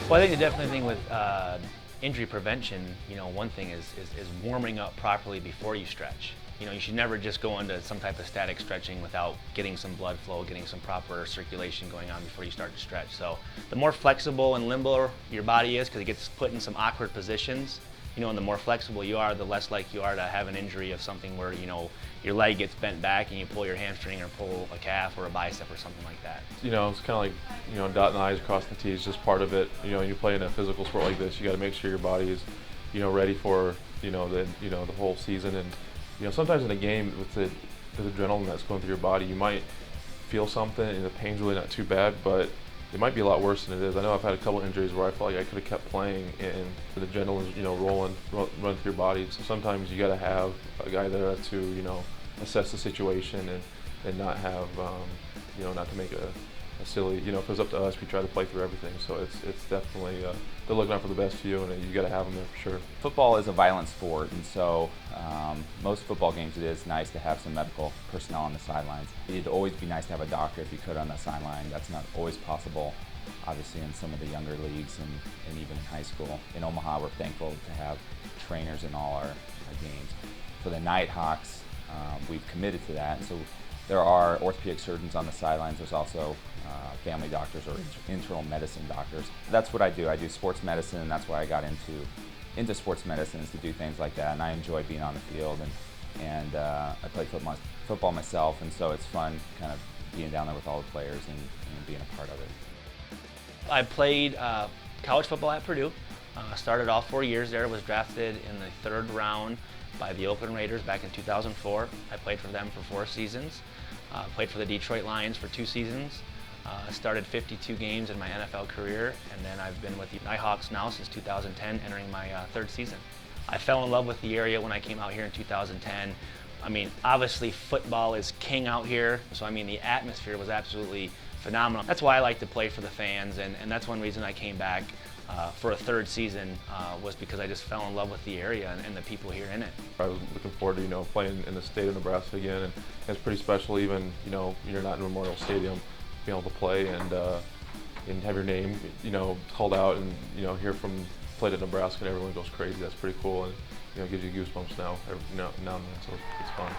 Well, I think the definitely thing with injury prevention, one thing is warming up properly before you stretch. You should never just go into some type of static stretching without getting some blood flow, getting some proper circulation going on before you start to stretch. So the more flexible and limber your body is, because it gets put in some awkward positions, and the more flexible you are, the less likely you are to have an injury of something where, your leg gets bent back and you pull your hamstring or pull a calf or a bicep or something like that. It's kind of like, dotting the I's, crossing the T's, just part of it. You play in a physical sport like this, you got to make sure your body is, ready for, the whole season. And, sometimes in a game with the adrenaline that's going through your body, you might feel something and the pain's really not too bad, but it might be a lot worse than it is. I know I've had a couple injuries where I felt like I could have kept playing and the adrenaline's, running through your body. So sometimes you got to have a guy there to, assess the situation and not have, not to make a silly, if it was up to us, we try to play through everything. So it's definitely, they're looking out for the best for you, and you got to have them there for sure. Football is a violent sport, and so most football games it is nice to have some medical personnel on the sidelines. It'd always be nice to have a doctor if you could on the sideline. That's not always possible, obviously, in some of the younger leagues and even in high school. In Omaha, we're thankful to have trainers in all our games. For the Nighthawks, we've committed to that, and so there are orthopedic surgeons on the sidelines. There's also family doctors or internal medicine doctors. That's what I do. I do sports medicine, and that's why I got into sports medicine, is to do things like that. And I enjoy being on the field, and I play football myself, and so it's fun kind of being down there with all the players and being a part of it. I played college football at Purdue. Started all 4 years there. Was drafted in the 3rd round by the Oakland Raiders back in 2004. I played for them for 4 seasons. Played for the Detroit Lions for 2 seasons. Started 52 games in my NFL career, and then I've been with the Nighthawks now since 2010, entering my 3rd season. I fell in love with the area when I came out here in 2010. Obviously football is king out here, so the atmosphere was absolutely phenomenal. That's why I like to play for the fans, and that's one reason I came back for a 3rd season, was because I just fell in love with the area and the people here in it. I was looking forward to playing in the state of Nebraska again, and it's pretty special. Even you're not in Memorial Stadium, being able to play and have your name called out, and hear from played at Nebraska and everyone goes crazy. That's pretty cool, and gives you goosebumps now and then, so it's fun.